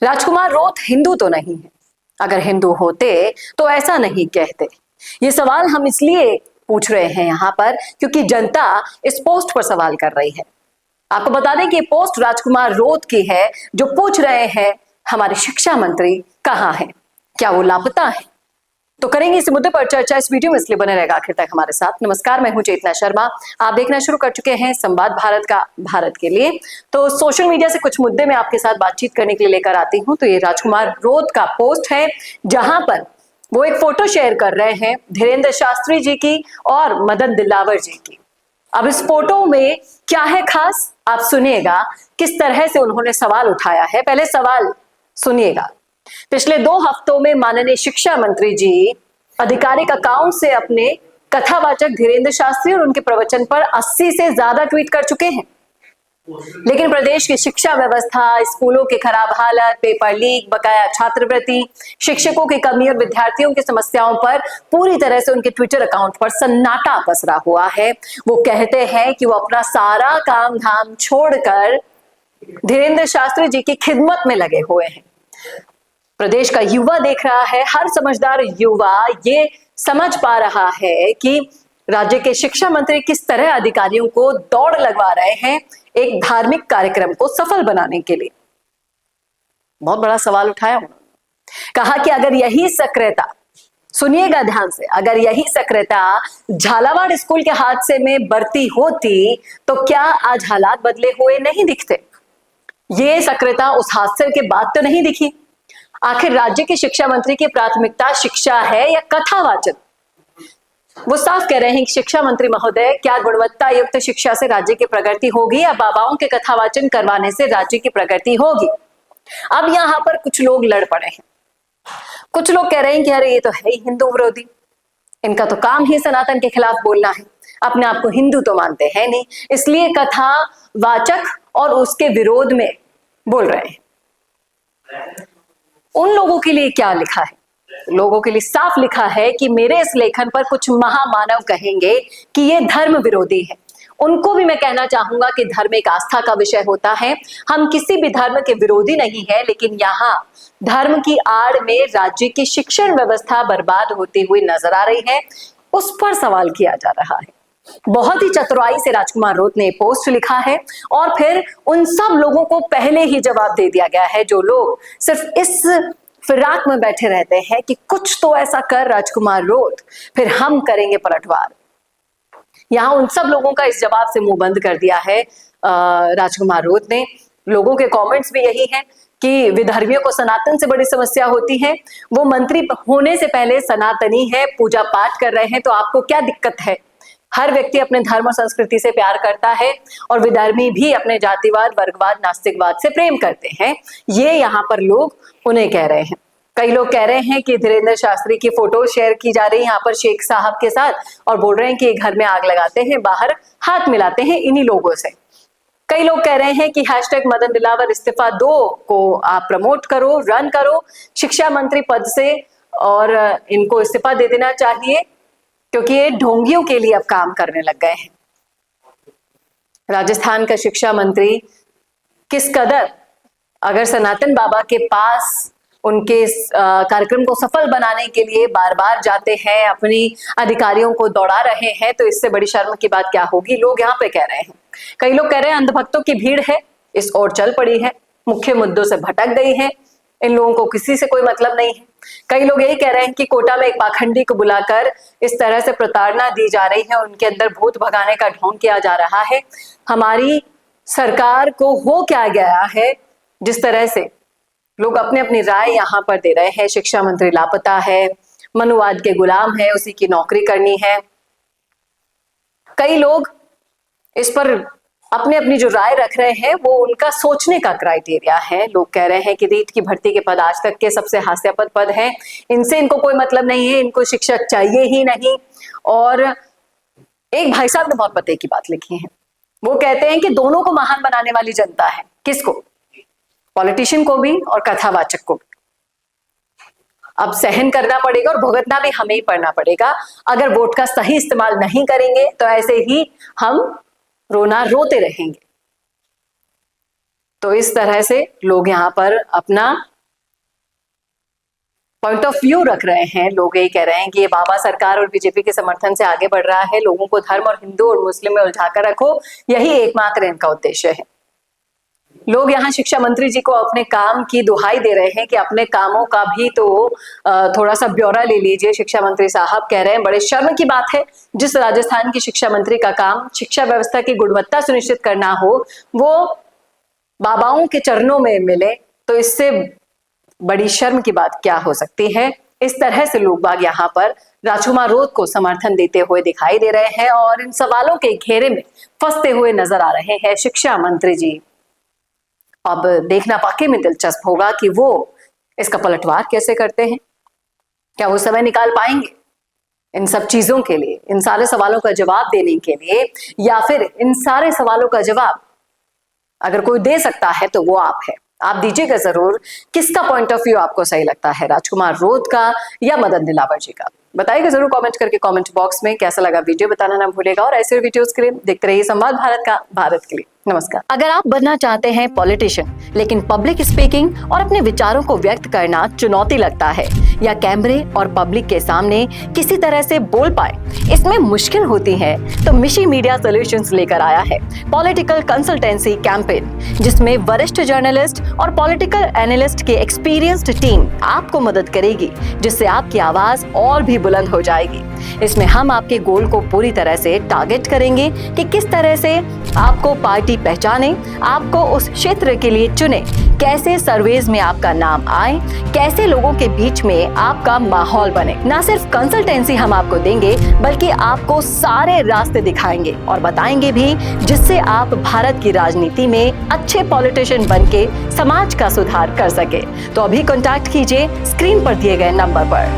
राजकुमार रोत हिंदू तो नहीं है, अगर हिंदू होते तो ऐसा नहीं कहते। ये सवाल हम इसलिए पूछ रहे हैं यहाँ पर क्योंकि जनता इस पोस्ट पर सवाल कर रही है। आपको बता दें कि ये पोस्ट राजकुमार रोत की है, जो पूछ रहे हैं हमारे शिक्षा मंत्री कहाँ हैं, क्या वो लापता है। तो करेंगे इस मुद्दे पर चर्चा इस वीडियो में, इसलिए बने रहेगा आखिर तक हमारे साथ। नमस्कार, मैं हूं चेतना शर्मा। आप देखना शुरू कर चुके हैं संवाद भारत का भारत के लिए। तो सोशल मीडिया से कुछ मुद्दे मैं आपके साथ बातचीत करने के लिए लेकर आती हूं। तो ये राजकुमार रोत का पोस्ट है, जहां पर वो एक फोटो शेयर कर रहे हैं धीरेन्द्र शास्त्री जी की और मदन दिलावर जी की। अब इस फोटो में क्या है खास, आप सुनिएगा किस तरह से उन्होंने सवाल उठाया है। पहले सवाल सुनिएगा। पिछले 2 हफ्तों में माननीय शिक्षा मंत्री जी आधिकारिक अकाउंट से अपने कथावाचक धीरेन्द्र शास्त्री और उनके प्रवचन पर 80 से ज्यादा ट्वीट कर चुके हैं। लेकिन प्रदेश की शिक्षा व्यवस्था, स्कूलों की खराब हालत, पेपर लीक, बकाया छात्रवृत्ति, शिक्षकों की कमी और विद्यार्थियों की समस्याओं पर पूरी तरह से उनके ट्विटर अकाउंट पर सन्नाटा पसरा हुआ है। वो कहते हैं कि वो अपना सारा काम धाम छोड़कर धीरेन्द्र शास्त्री जी की खिदमत में लगे हुए हैं। प्रदेश का युवा देख रहा है, हर समझदार युवा ये समझ पा रहा है कि राज्य के शिक्षा मंत्री किस तरह अधिकारियों को दौड़ लगवा रहे हैं एक धार्मिक कार्यक्रम को सफल बनाने के लिए। बहुत बड़ा सवाल उठाया उन्होंने। कहा कि अगर यही सक्रियता, सुनिएगा ध्यान से, अगर यही सक्रियता झालावाड़ स्कूल के हादसे में बरती होती तो क्या आज हालात बदले हुए नहीं दिखते। ये सक्रियता उस हादसे के बाद तो नहीं दिखी। आखिर राज्य के शिक्षा मंत्री की प्राथमिकता शिक्षा है या कथावाचन। वो साफ कह रहे हैं कि शिक्षा मंत्री महोदय, क्या गुणवत्ता युक्त शिक्षा से राज्य की प्रगति होगी या बाबाओं के कथावाचन करवाने से राज्य की प्रगति होगी। अब यहाँ पर कुछ लोग लड़ पड़े हैं। कुछ लोग कह रहे हैं कि अरे ये तो है ही हिंदू विरोधी, इनका तो काम ही सनातन के खिलाफ बोलना है, अपने आप को हिंदू तो मानते हैं नहीं, इसलिए कथावाचक और उसके विरोध में बोल रहे हैं। उन लोगों के लिए क्या लिखा है? लोगों के लिए साफ लिखा है कि मेरे इस लेखन पर कुछ महामानव कहेंगे कि ये धर्म विरोधी है। उनको भी मैं कहना चाहूंगा कि धर्म एक आस्था का विषय होता है। हम किसी भी धर्म के विरोधी नहीं है, लेकिन यहाँ धर्म की आड़ में राज्य की शिक्षण व्यवस्था बर्बाद होती हुई नजर आ रही है, उस पर सवाल किया जा रहा है। बहुत ही चतुराई से राजकुमार रोत ने पोस्ट लिखा है और फिर उन सब लोगों को पहले ही जवाब दे दिया गया है जो लोग सिर्फ इस फिराक में बैठे रहते हैं कि कुछ तो ऐसा कर राजकुमार रोत, फिर हम करेंगे पलटवार। यहां उन सब लोगों का इस जवाब से मुंह बंद कर दिया है राजकुमार रोत ने। लोगों के कमेंट्स भी यही है कि विधर्मियों को सनातन से बड़ी समस्या होती है, वो मंत्री होने से पहले सनातनी है, पूजा पाठ कर रहे हैं, तो आपको क्या दिक्कत है। हर व्यक्ति अपने धर्म और संस्कृति से प्यार करता है और विधर्मी भी अपने जातिवाद, वर्गवाद, नास्तिकवाद से प्रेम करते हैं। ये यहाँ पर लोग उन्हें कह रहे हैं। कई लोग कह रहे हैं कि धीरेन्द्र शास्त्री की फोटो शेयर की जा रही है यहाँ पर शेख साहब के साथ और बोल रहे हैं कि घर में आग लगाते हैं, बाहर हाथ मिलाते हैं इन्हीं लोगों से। कई लोग कह रहे हैं कि हैशटैग मदन दिलावर इस्तीफा दो को आप प्रमोट करो, रन करो शिक्षा मंत्री पद से और इनको इस्तीफा दे देना चाहिए क्योंकि ये ढोंगियों के लिए अब काम करने लग गए हैं। राजस्थान का शिक्षा मंत्री किस कदर अगर सनातन बाबा के पास उनके कार्यक्रम को सफल बनाने के लिए बार बार जाते हैं, अपनी अधिकारियों को दौड़ा रहे हैं, तो इससे बड़ी शर्म की बात क्या होगी, लोग यहाँ पे कह रहे हैं। कई लोग कह रहे हैं अंधभक्तों की भीड़ है, इस ओर चल पड़ी है, मुख्य मुद्दों से भटक गई है, इन लोगों को किसी से कोई मतलब नहीं है। कई लोग यही कह रहे हैं कि कोटा में एक पाखंडी को बुलाकर इस तरह से प्रताड़ना दी जा रही है, उनके अंदर भूत भगाने का ढोंग किया जा रहा है। हमारी सरकार को हो क्या गया है जिस तरह से लोग अपने अपनी राय यहाँ पर दे रहे हैं। शिक्षा मंत्री लापता है, मनुवाद के गुलाम है, उसी की नौकरी करनी है। कई लोग इस पर अपने अपनी जो राय रख रहे हैं वो उनका सोचने का क्राइटेरिया है। लोग कह रहे हैं कि रीट की भर्ती के पद आज तक के सबसे हास्यास्पद पद हैं, इनसे इनको कोई मतलब नहीं है, इनको शिक्षक चाहिए ही नहीं। और एक भाई साहब ने बहुत पते की बात लिखी है, वो कहते हैं कि दोनों को महान बनाने वाली जनता है। किसको? पॉलिटिशियन को भी और कथावाचक को भी। अब सहन करना पड़ेगा और भुगतना भी हमें ही पड़ना पड़ेगा। अगर वोट का सही इस्तेमाल नहीं करेंगे तो ऐसे ही हम रोना रोते रहेंगे। तो इस तरह से लोग यहाँ पर अपना पॉइंट ऑफ व्यू रख रहे हैं। लोग यही कह रहे हैं कि ये बाबा सरकार और बीजेपी के समर्थन से आगे बढ़ रहा है, लोगों को धर्म और हिंदू और मुस्लिम में उलझाकर रखो, यही एकमात्र इनका उद्देश्य है। लोग यहाँ शिक्षा मंत्री जी को अपने काम की दुहाई दे रहे हैं कि अपने कामों का भी तो थोड़ा सा ब्यौरा ले लीजिए। शिक्षा मंत्री साहब कह रहे हैं बड़े शर्म की बात है, जिस राजस्थान की शिक्षा मंत्री का काम शिक्षा व्यवस्था की गुणवत्ता सुनिश्चित करना हो, वो बाबाओं के चरणों में मिले, तो इससे बड़ी शर्म की बात क्या हो सकती है। इस तरह से लोग बाग यहाँ पर राजकुमार रोत को समर्थन देते हुए दिखाई दे रहे हैं और इन सवालों के घेरे में फंसते हुए नजर आ रहे हैं शिक्षा मंत्री जी। अब देखना वाकई में दिलचस्प होगा कि वो इसका पलटवार कैसे करते हैं। क्या वो समय निकाल पाएंगे इन सब चीजों के लिए, इन सारे सवालों का जवाब देने के लिए, या फिर इन सारे सवालों का जवाब अगर कोई दे सकता है तो वो आप है। आप दीजिएगा जरूर किसका पॉइंट ऑफ व्यू आपको सही लगता है, राजकुमार रोत का या मदन दिलावर जी का। बताइएगा जरूर कमेंट करके कमेंट बॉक्स में। कैसा लगा वीडियो बताना ना भूलिएगा और ऐसे वीडियोस के लिए देखते रहिए संवाद भारत का, भारत के लिए। नमस्कार। अगर आप बनना चाहते हैं पॉलिटिशियन लेकिन पब्लिक स्पीकिंग और अपने विचारों को व्यक्त करना चुनौती लगता है, या कैमरे और पब्लिक के सामने किसी तरह से बोल पाए इसमें मुश्किल होती है, तो मिशी मीडिया सॉल्यूशंस लेकर आया है पॉलिटिकल कंसल्टेंसी कैंपेन, जिसमें वरिष्ठ जर्नलिस्ट और पॉलिटिकल एनालिस्ट की एक्सपीरियंस्ड टीम आपको मदद करेगी, जिससे आपकी आवाज और भी बुलंद हो जाएगी। इसमें हम आपके गोल को पूरी तरह से टारगेट करेंगे कि किस तरह से आपको पार्टी पहचाने, आपको उस क्षेत्र के लिए चुने, कैसे सर्वेज में आपका नाम आए, कैसे लोगों के बीच में आपका माहौल बने। ना सिर्फ कंसल्टेंसी हम आपको देंगे बल्कि आपको सारे रास्ते दिखाएंगे और बताएंगे भी, जिससे आप भारत की राजनीति में अच्छे पॉलिटिशियन बनके समाज का सुधार कर सके। तो अभी कॉन्टैक्ट कीजिए स्क्रीन पर दिए गए नंबर पर।